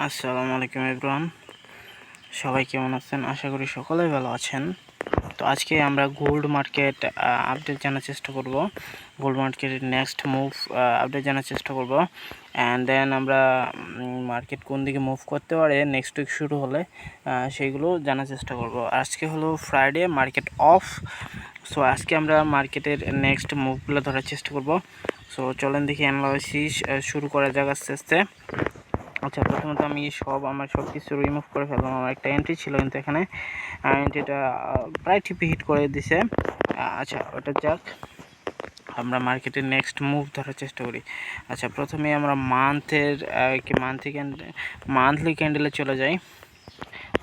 আসসালামু আলাইকুম এভরিওয়ান, সবাই কেমন আছেন? আশা করি সকলেই ভালো আছেন। তো আজকে আমরা গোল্ড মার্কেট আপডেট জানার চেষ্টা করব। গোল্ড মার্কেটের নেক্সট মুভ আপডেট জানার চেষ্টা করব। অ্যান্ড দেন আমরা মার্কেট কোন দিকে মুভ করতে পারে নেক্সট উইক শুরু হলে সেইগুলো জানার চেষ্টা করব। আজকে হলো ফ্রাইডে, মার্কেট অফ। সো আজকে আমরা মার্কেটের নেক্সট মুভগুলো ধরার চেষ্টা করব। সো চলেন দেখি অ্যানালাইসিস শুরু করা যাক আস্তে আস্তে। আচ্ছা, প্রথমত আমি আমার সব কিছু রিমুভ করে ফেললাম। আমার একটা এন্ট্রি ছিল, কিন্তু এখানে এন্ট্রিটা প্রায় টিপি হিট করে দিছে। আচ্ছা, ওটা যাক, আমরা মার্কেটের নেক্সট মুভ ধরার চেষ্টা করি। আচ্ছা, প্রথমে আমরা মান্থলি ক্যান্ডেলে চলে যাই।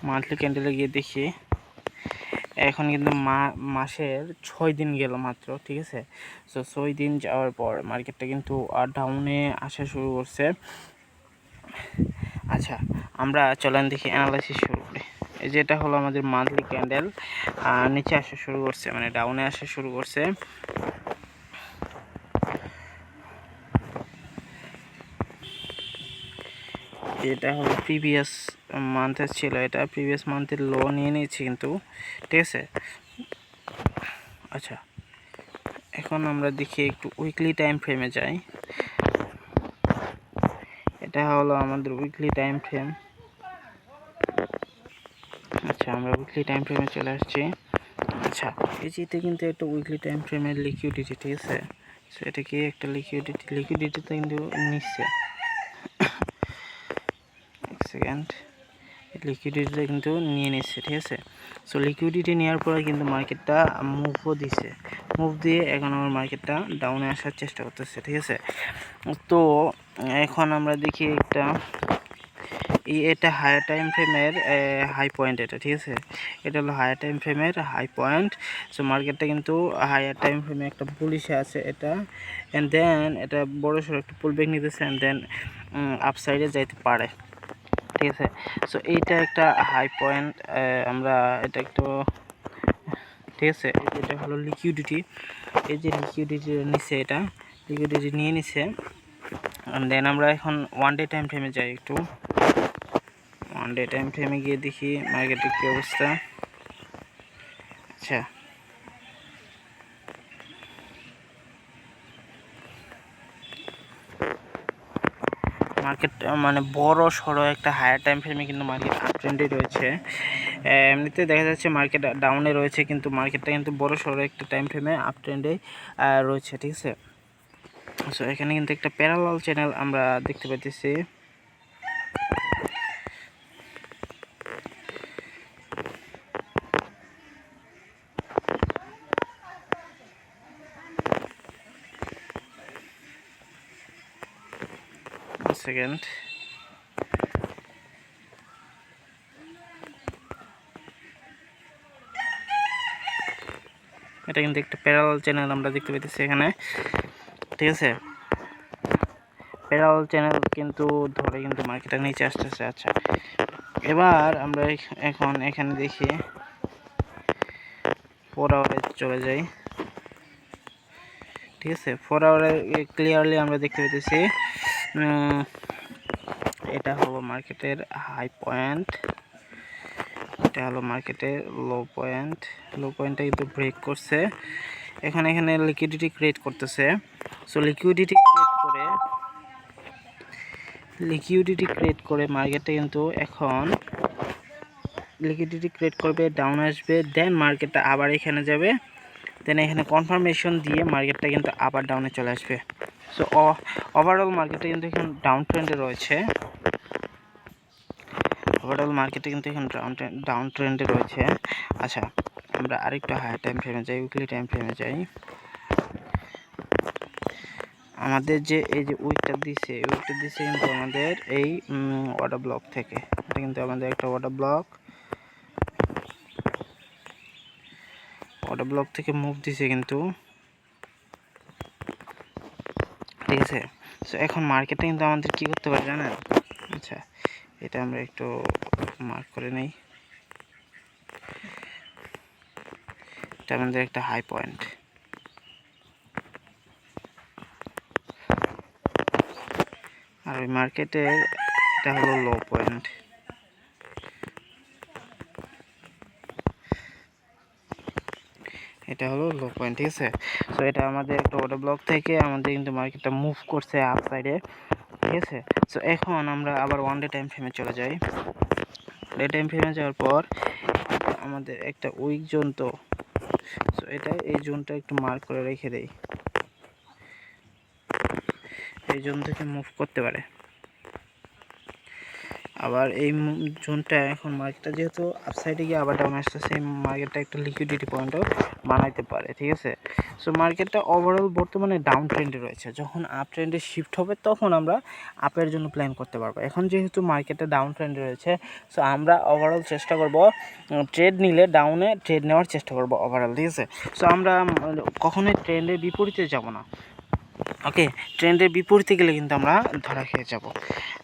মান্থলি ক্যান্ডেলে গিয়ে দেখি এখন কিন্তু মাসের 6 দিন গেল মাত্র, ঠিক আছে। সো 6 দিন যাওয়ার পর মার্কেটটা কিন্তু ডাউনে আসা শুরু করছে। আচ্ছা, আমরা চলেন দেখি অ্যানালাইসিস শুরু করি। এই যেটা হলো আমাদের মান্থলি ক্যান্ডেল, নিচে আসা শুরু করছে, মানে ডাউনে আসা শুরু করছে। এটা হলো প্রিভিয়াস মান্থের ছিল, এটা প্রিভিয়াস মান্থের লো নিয়ে নিয়েছি কিন্তু, ঠিক আছে। আচ্ছা, এখন আমরা দেখি একটু উইকলি টাইম ফ্রেমে যাই। এটা হলো আমাদের উইকলি টাইম ফ্রেম। আচ্ছা, আমরা উইকলি টাইম ফ্রেমে চলে আসছি। আচ্ছা, এই যেতে কিন্তু একটা উইকলি টাইম ফ্রেমের লিকুইডিটি, ঠিক আছে। সো এটা কি একটা লিকুইডিটিতে কিন্তু নিচ্ছে, এক সেকেন্ড, লিকুইডিটিটা কিন্তু নিয়ে নিচ্ছে, ঠিক আছে। সো লিকুইডিটি নেওয়ার পরে কিন্তু মার্কেটটা মুভও দিছে, মুভ দিয়ে এখন আমার মার্কেটটা ডাউনে আসার চেষ্টা করতেছে, ঠিক আছে। তো এখন আমরা দেখি এটা হায়ার টাইম ফ্রেমের হাই পয়েন্ট, এটা ঠিক আছে। এটা হলো হায়ার টাইম ফ্রেমের হাই পয়েন্ট। সো মার্কেটটা কিন্তু হায়ার টাইম ফ্রেমে একটা বুলিশে আছে এটা, অ্যান্ড দেন এটা বড়সড় একটা পুলব্যাক নিতেছে, অ্যান্ড দেন আপসাইডে যাইতে পারে, ঠিক আছে। সো এইটা একটা হাই পয়েন্ট, আমরা এটা একটু, ঠিক আছে। এটা হলো লিকুইডিটি, এই যে লিকুইডিটি নিচ্ছে, এটা লিকুইডিটি নিয়ে নিচ্ছে। দেন আমরা এখন ওয়ান ডে টাইম ফ্রেমে যাই একটু। ওয়ান ডে টাইম ফ্রেমে গিয়ে দেখি মার্কেটের কী অবস্থা। আচ্ছা, মার্কেট মানে বড় সড়ো একটা হায়ার টাইম ফ্রেমে কিন্তু মার্কেট আপ ট্রেন্ডে রয়েছে। এমনিতে দেখা যাচ্ছে মার্কেট ডাউনে রয়েছে, কিন্তু মার্কেটটা কিন্তু বড় সড়ো একটা টাইম ফ্রেমে আপ ট্রেন্ডে রয়েছে, ঠিক আছে। সো এখানে কিন্তু একটা প্যারালাল চ্যানেল আমরা দেখতে পাইতেছি। সেকেন্ড, এটা কিন্তু একটা প্যারালাল চ্যানেল আমরা দেখতে পাইতেছি এখানে, ঠিক আছে। প্যারালাল চ্যানেল কিন্তু ধরে কিন্তু মার্কেটটা নিচে আসতেছে। আচ্ছা, এবার আমরা এখন এখানে দেখি 4 আওয়ারে চলে যাই, ঠিক আছে। 4 আওয়ারে ক্লিয়ারলি আমরা দেখতে পেতেছি এটা হলো মার্কেটের হাই পয়েন্ট, এটা হলো মার্কেটের লো পয়েন্ট। লো পয়েন্টটা কিন্তু ব্রেক করছে, এখানে লিকুইডিটি ক্রিয়েট করতেছে। সো লিকুইডিটি ক্রিয়েট করে মার্কেটটা কিন্তু এখন লিকুইডিটি ক্রিয়েট করবে, ডাউন আসবে, দেন মার্কেটটা আবার এখানে যাবে, দেন এখানে কনফার্মেশন দিয়ে মার্কেটটা কিন্তু আবার ডাউনে চলে আসবে। সো ওভারঅল মার্কেটটা কিন্তু এখন ডাউন ট্রেন্ডে রয়েছে। আচ্ছা, আমরা আরেকটু হায়ার টাইম ফ্রেমে যাই, উইকলি টাইম ফ্রেমে যাই। আমাদের যে এই যে উইকটা দিছে কিন্তু আমাদের এই অর্ডার ব্লক থেকে, এটা কিন্তু আমাদের একটা অর্ডার ব্লক থেকে মুভ দিছে কিন্তু, ঠিক আছে। সো এখন মার্কেটে কিন্তু আমাদের কি করতে পারে জানেন? আচ্ছা, এটা আমরা একটু মার্ক করে নেই, এটা আমাদের একটা হাই পয়েন্ট। আর ওই মার্কেটের এটা হলো লো পয়েন্ট। এটা হলো লো পয়েন্ট, ঠিক আছে। সো এটা আমাদের একটা অর্ডার ব্লক থেকে আমাদের কিন্তু মার্কেটটা মুভ করছে আপ সাইডে, ঠিক আছে। সো এখন আমরা আবার ওয়ান ডে টাইম ফ্রেমে চলে যাই। ডে টাইম ফ্রেমে যাওয়ার পর আমাদের একটা উইক জোন, তো সো এটা এই জোনটা একটু মার্ক করে রেখে দেই, এই জোন থেকে মুভ করতে পারে। আবার এই জোনটা এখন মার্কেটটা যেহেতু আপসাইডে গিয়ে আবার ডাউন আসছে, সেই মার্কেটটা একটা লিকুইডিটি পয়েন্টও বানাইতে পারে, ঠিক আছে। সো মার্কেটটা ওভারঅল বর্তমানে ডাউন ট্রেন্ডে রয়েছে। যখন আপ ট্রেন্ডে শিফট হবে তখন আমরা আপের জন্য প্ল্যান করতে পারবো। এখন যেহেতু মার্কেটটা ডাউন ট্রেন্ডে রয়েছে, সো আমরা ওভারঅল চেষ্টা করব ট্রেড নিলে ডাউনে ট্রেড নেওয়ার চেষ্টা করব ওভারঅল, ঠিক আছে। সো আমরা কখনোই ট্রেন্ডের বিপরীতে যাব না, ওকে। ট্রেন্ডের বিপরীতে গেলে কিন্তু আমরা ধরা খেয়ে যাব।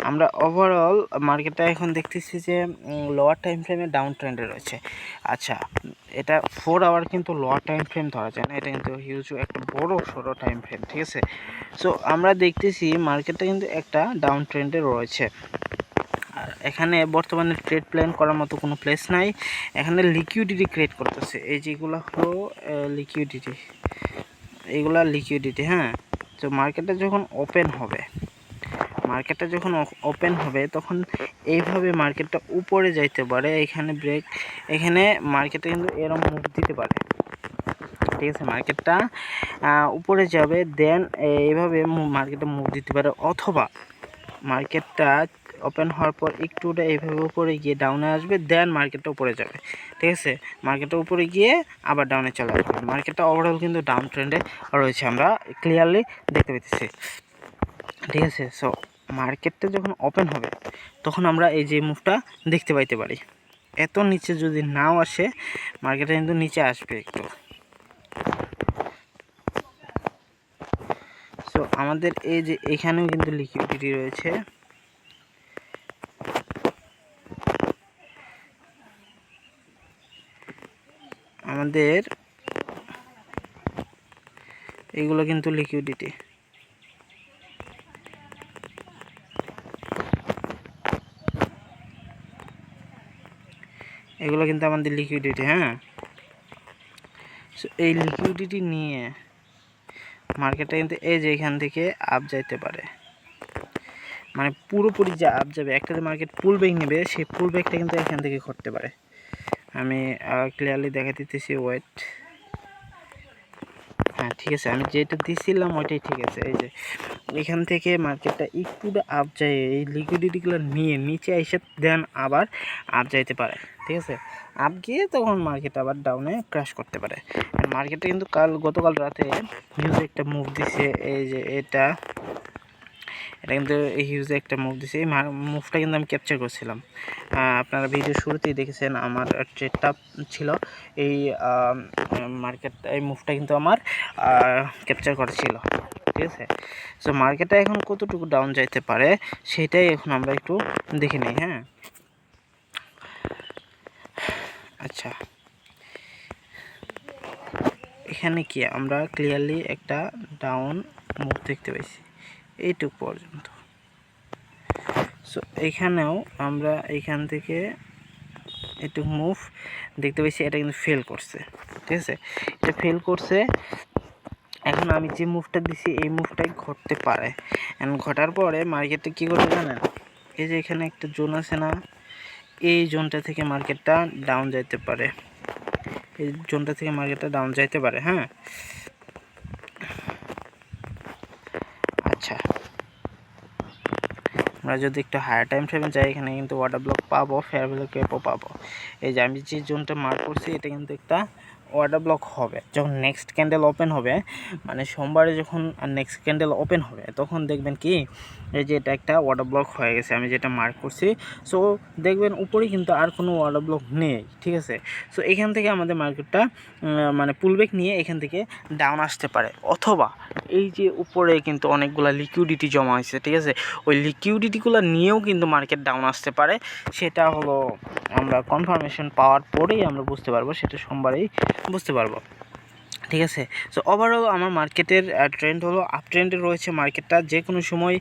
আমরা ওভারঅল মার্কেটটা এখন দেখতেছি যে লোয়ার টাইম ফ্রেমে ডাউন ট্রেন্ডে রয়েছে। আচ্ছা, এটা 4 আওয়ার কিন্তু লোয়ার টাইম ফ্রেম ধরা যায় না, এটা কিন্তু হিউজ একটা বড় সড়ো টাইম ফ্রেম, ঠিক আছে। সো আমরা দেখতেছি মার্কেটটা কিন্তু একটা ডাউন ট্রেন্ডে রয়েছে। আর এখানে বর্তমানে ট্রেড প্ল্যান করার মতো কোনো প্লেস নাই। এখানে লিকুইডিটি ক্রিয়েট করতেছে, এই যেগুলো হলো লিকুইডিটি, এইগুলা লিকুইডিটি, হ্যাঁ। তো মার্কেটটা যখন ওপেন হবে তখন এইভাবে মার্কেটটা উপরে যাইতে পারে। এখানে ব্রেক, এখানে মার্কেটটা কিন্তু এরকম মুভ দিতে পারে, ঠিক আছে। মার্কেটটা উপরে যাবে, দেন এইভাবে মার্কেটটা মুভ দিতে পারে, অথবা মার্কেটটা ওপেন হওয়ার পর একটুটা এইভাবে উপরে গিয়ে ডাউনে আসবে, দেন মার্কেটটা উপরে যাবে, ঠিক আছে। মার্কেটটা উপরে গিয়ে আবার ডাউনে চলে আসবে। মার্কেটটা ওভারঅল কিন্তু ডাউন ট্রেন্ডে রয়েছে, আমরা ক্লিয়ারলি দেখতে পেতেছি, ঠিক আছে। সো মার্কেটটা যখন ওপেন হবে তখন আমরা এই যে মুভটা দেখতে পাইতে পারি। এত নিচে যদি নাও আসে, মার্কেটটা কিন্তু নিচে আসবে একটু। সো আমাদের এই যে এখানেও কিন্তু লিকুইডিটি রয়েছে, আমাদের এগুলো কিন্তু লিকুইডিটি, এগুলো কিন্তু আমাদের লিকুইডিটি, হ্যাঁ। সো এই লিকুইডিটি নিয়ে মার্কেটটা কিন্তু এই যে এখান থেকে আপ যাইতে পারে, মানে পুরোপুরি যে আপ যাবে, একটাতে মার্কেট পুল ব্যাক নেবে, সেই পুল ব্যাকটা কিন্তু এখান থেকে ঘটতে পারে। আমি ক্লিয়ারলি দেখা দিতেছি, ওয়েট, হ্যাঁ ঠিক আছে, আমি যেটা দিছিলাম ওইটাই ঠিক আছে। এই যে এখান থেকে মার্কেটটা একটুটা আপ যায়, এই লিকুইডিটিগুলো নিয়ে নিচে এসে দেন আবার আপ যাইতে পারে, ঠিক আছে। আপ গিয়ে তখন মার্কেট আবার ডাউনে ক্র্যাশ করতে পারে। মার্কেটে কিন্তু গতকাল রাতে হিউজ একটা মুভ দিছে, এই যে এটা কিন্তু হিউজ একটা মুভ দিছে। এই মুভটা কিন্তু আমি ক্যাপচার করছিলাম, আপনারা ভিডিও শুরুতেই দেখেছেন আমার ট্রেডটা ছিল এই মার্কেট, এই মুভটা কিন্তু আমার ক্যাপচার করা ছিল, ঠিক আছে। সো মার্কেটটা এখন কতটুকু ডাউন যাইতে পারে সেটাই এখন আমরা একটু দেখে নিই, হ্যাঁ। আচ্ছা, এখানে কি আমরা ক্লিয়ারলি একটা ডাউন মুভ দেখতে পাইছি এইটুকু পর্যন্ত। সো এইখানেও আমরা এইখান থেকে একটু মুভ দেখতে পাইছি, এটা কিন্তু ফেল করছে, ঠিক আছে। এটা ফেল করছে। এখন আমি যে মুভটা দিছি এই মুভটাই ঘটতে পারে, ঘটার পরে মার্কেটটা কী করবে জানেন, এই যে এখানে একটা জোন আছে না, এই জোনটা থেকে মার্কেটটা ডাউন যাইতে পারে, এই জোনটা থেকে মার্কেটটা ডাউন যাইতে পারে, হ্যাঁ। আচ্ছা, আমরা যদি একটু হায়ার টাইম ফ্রেমে যাই, এখানে কিন্তু ওয়াটার ব্লক পাবো, ফেয়ার ভ্যালু ক্যাপও পাবো। এই যে আমি যে জোনটা মার্ক করছি এটা কিন্তু একটা ওয়াটার ব্লক হবে। যখন নেক্সট ক্যান্ডেল ওপেন হবে, মানে সোমবারে যখন নেক্সট ক্যান্ডেল ওপেন হবে, তখন দেখবেন কি এই যে এটা একটা ওয়াটার ব্লক হয়ে গেছে, আমি যেটা মার্ক করছি। সো দেখবেন উপরে কিন্তু আর কোনো ওয়াটার ব্লক নেই, ঠিক আছে। সো এখান থেকে আমাদের মার্কেটটা মানে পুলব্যাক নিয়ে এখান থেকে ডাউন আসতে পারে, অথবা এই যে উপরে কিন্তু অনেকগুলো লিকুইডিটি জমা হয়েছে, ঠিক আছে, ওই লিকুইডিটিগুলো নিয়েও কিন্তু মার্কেট ডাউন আসতে পারে। সেটা হলো আমরা কনফার্মেশন পাওয়ার পরেই আমরা বুঝতে পারবো, সেটা সোমবারেই বুঝতে পারবো, ঠিক আছে। সো ওভারঅল আমার মার্কেটের ট্রেন্ড হলো আপ ট্রেন্ডে রয়েছে মার্কেটটা। যে কোনো সময়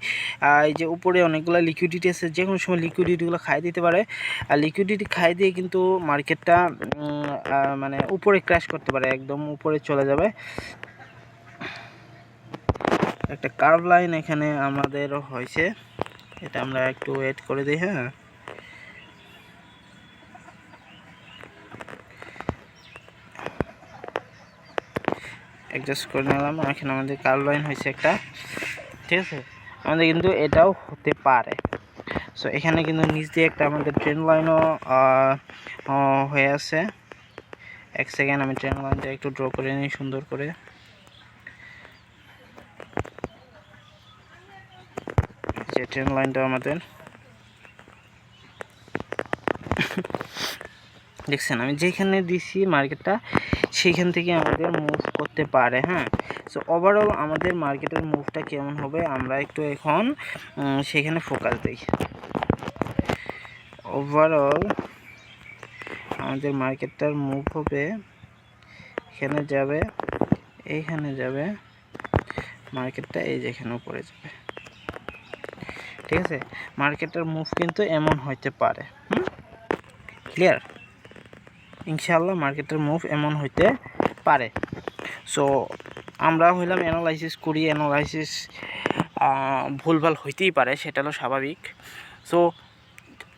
এই যে উপরে অনেকগুলো লিকুইডিটি আছে, যে কোনো সময় লিকুইডিটিগুলো খাই দিতে পারে। আর লিকুইডিটি খাই দিয়ে কিন্তু মার্কেটটা মানে উপরে ক্র্যাশ করতে পারে, একদম উপরে চলে যাবে। একটা কার্ভ লাইন এখানে আমাদের হয়েছে, এটা আমরা একটু ওয়েট করে দিই। হ্যাঁ, অ্যাডজাস্ট করে নিলাম। এখানে আমাদের কার্ভ লাইন হয়েছে একটা, ঠিক আছে। আমাদের কিন্তু এটাও হতে পারে। সো এখানে কিন্তু নিচ দিয়ে একটা আমাদের ট্রেন লাইনও হয়ে আছে। এক সেকেন্ড, আমি ট্রেন লাইনটা একটু ড্র করে নিই সুন্দর করে। যে ট্রেন লাইনটা আমাদের দেখছেন, আমি যেখানে দিছি মার্কেটটা সেইখান থেকে আমাদের মুভ করতে পারে। হ্যাঁ, সো ওভারঅল আমাদের মার্কেটের মুভটা কেমন হবে আমরা একটু এখন সেখানে ফোকাস দিই। ওভারঅল আমাদের মার্কেটটার মুভ হবে, এখানে যাবে, এইখানে যাবে, মার্কেটটা এই যেখানে উপরে যাবে। ঠিক আছে, মার্কেটের মুভ কিন্তু এমন হইতে পারে। ক্লিয়ার? ইনশাআল্লাহ মার্কেটের মুভ এমন হইতে পারে। সো আমরা হইলাম অ্যানালাইসিস করি, অ্যানালাইসিস ভুলভাল হইতেই পারে, সেটা হলো স্বাভাবিক। সো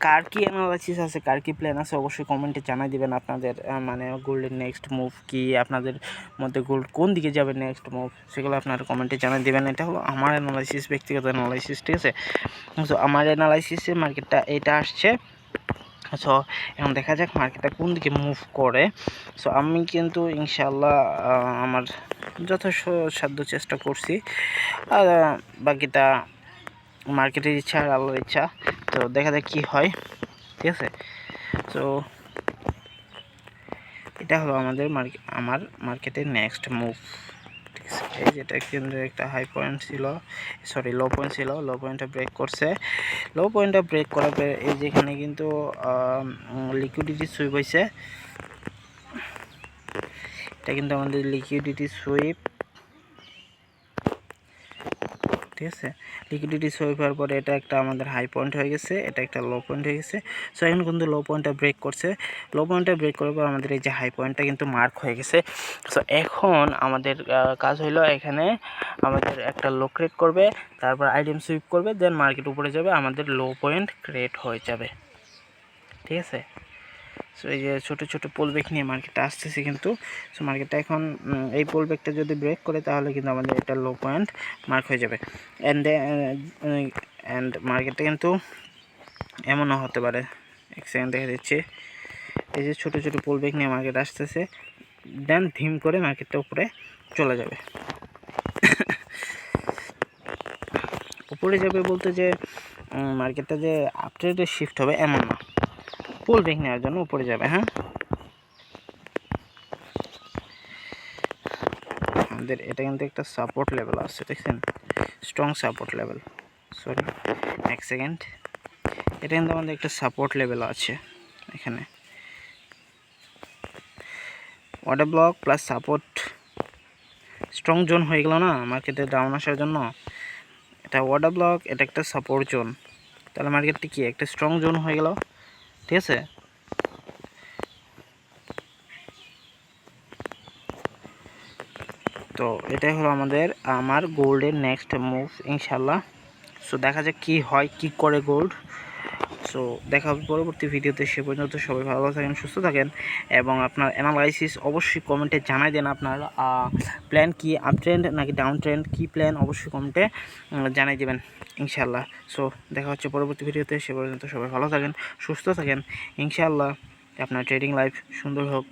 কার কি অ্যানালাইসিস আছে, কার কি প্ল্যান আছে, অবশ্যই কমেন্টে জানাই দিবেন। আপনাদের মানে গোল্ডের নেক্সট মুভ কি, আপনাদের মধ্যে গোল্ড কোন দিকে যাবে নেক্সট মুভ, সেগুলো আপনারা কমেন্টে জানাই দিবেন। এটা হলো আমার অ্যানালাইসিস, ব্যক্তিগত অ্যানালাইসিস, ঠিক আছে। সো আমার অ্যানালাইসিসে মার্কেটটা এটা আসছে। সো এখন দেখা যাক মার্কেটটা কোন দিকে মুভ করে। সো আমি কিন্তু ইনশাআল্লাহ আমার যথাসাধ্য চেষ্টা করছি, বাকিটা মার্কেটের ইচ্ছা আর আল্লাহর ইচ্ছা। তো দেখা যাক কী হয়, ঠিক আছে। সো এটা হলো আমাদের আমার মার্কেটের নেক্সট মুভ, ঠিক আছে। এই যেটা কিন্তু একটা হাই পয়েন্ট ছিল, সরি লো পয়েন্ট ছিল, লো পয়েন্টটা ব্রেক করছে। লো পয়েন্টটা ব্রেক করার পরে এই যেখানে কিন্তু লিকুইডিটি সুইপ হয়েছে, এটা কিন্তু আমাদের লিকুইডিটি সুইপ, ঠিক আছে। লিকুইডিটি সুইপ হওয়ার পরে এটা একটা আমাদের হাই পয়েন্ট হয়ে গেছে, এটা একটা লো পয়েন্ট হয়ে গেছে। সো এখন কিন্তু লো পয়েন্টটা ব্রেক করছে, লো পয়েন্টটা ব্রেক করার পর আমাদের এই যে হাই পয়েন্টটা কিন্তু মার্ক হয়ে গেছে। সো এখন আমাদের কাজ হলো এখানে আমাদের একটা লো ক্রিয়েট করবে, তারপর আইটেম সুইপ করবে, দেন মার্কেট উপরে যাবে, আমাদের লো পয়েন্ট ক্রিয়েট হয়ে যাবে, ঠিক আছে। সো এই যে ছোটো ছোটো পুলব্যাক নিয়ে মার্কেটটা আসতেছে কিন্তু। সো মার্কেটটা এখন এই পুলব্যাকটা যদি ব্রেক করে তাহলে কিন্তু আমাদের এটা লো পয়েন্ট মার্ক হয়ে যাবে। অ্যান্ড মার্কেটটা কিন্তু এমনও হতে পারে, এক সেকেন্ড দেখা দিচ্ছি। এই যে ছোটো ছোটো পুলব্যাক নিয়ে মার্কেট আসতেছে, দেন ধিম করে মার্কেটটা উপরে চলে যাবে। উপরে যাবে বলতে যে মার্কেটটা যে আপট্রেডে শিফট হবে এমন না, পুলব্যাক নেওয়ার জন্য উপরে যাবে। হ্যাঁ, আমাদের এটা কিন্তু একটা সাপোর্ট লেভেল আছে, দেখছেন, স্ট্রং সাপোর্ট লেভেল। সরি এক সেকেন্ড, এটা কিন্তু আমাদের একটা সাপোর্ট লেভেল আছে এখানে, order block plus support, strong zone হয়ে গেল না মার্কেটে ডাউন আসার জন্য। এটা অর্ডার ব্লক, এটা একটা সাপোর্ট জোন, তাহলে মার্কেটটি কি একটা স্ট্রং জোন হয়ে গেল, ঠিক আছে। তো এটাই হলো আমার গোল্ডের নেক্সট মুভ ইনশাল্লাহ। সো দেখা যাক কী হয়, কী করে গোল্ড। সো দেখা হবে পরবর্তী ভিডিওতে। সে পর্যন্ত সবাই ভালো থাকেন, সুস্থ থাকেন, এবং আপনার অ্যানালাইসিস অবশ্যই কমেন্টে জানাই দেন। আপনার প্ল্যান কি, আপ ট্রেন্ড নাকি ডাউন ট্রেন্ড, কী প্ল্যান অবশ্যই কমেন্টে জানাই দেবেন ইনশাল্লাহ। সো দেখা হচ্ছে পরবর্তী ভিডিওতে। সে পর্যন্ত সবাই ভালো থাকেন, সুস্থ থাকেন ইনশাল্লাহ। আপনার ট্রেডিং লাইফ সুন্দর হোক।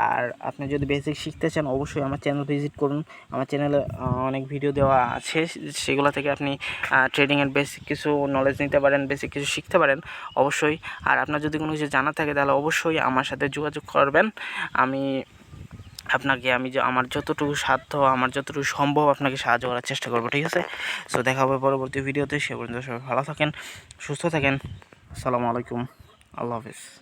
আর আপনি যদি বেসিক শিখতে চান অবশ্যই আমার চ্যানেল ভিজিট করুন। আমার চ্যানেলে অনেক ভিডিও দেওয়া আছে, সেগুলো থেকে আপনি ট্রেডিংয়ের বেসিক কিছু নলেজ নিতে পারেন, বেসিক কিছু শিখতে পারেন অবশ্যই। আর আপনার যদি কোনো কিছু জানা থাকে তাহলে অবশ্যই আমার সাথে যোগাযোগ করবেন। আমি আমার যতটুকু সাধ্য, আমার যতটুকু সম্ভব আপনাকে সাহায্য করার চেষ্টা করবো, ঠিক আছে। সো দেখা হবে পরবর্তী ভিডিওতে। সে পর্যন্ত সবাই ভালো থাকেন, সুস্থ থাকেন। আসসালামু আলাইকুম, আল্লাহ হাফিজ।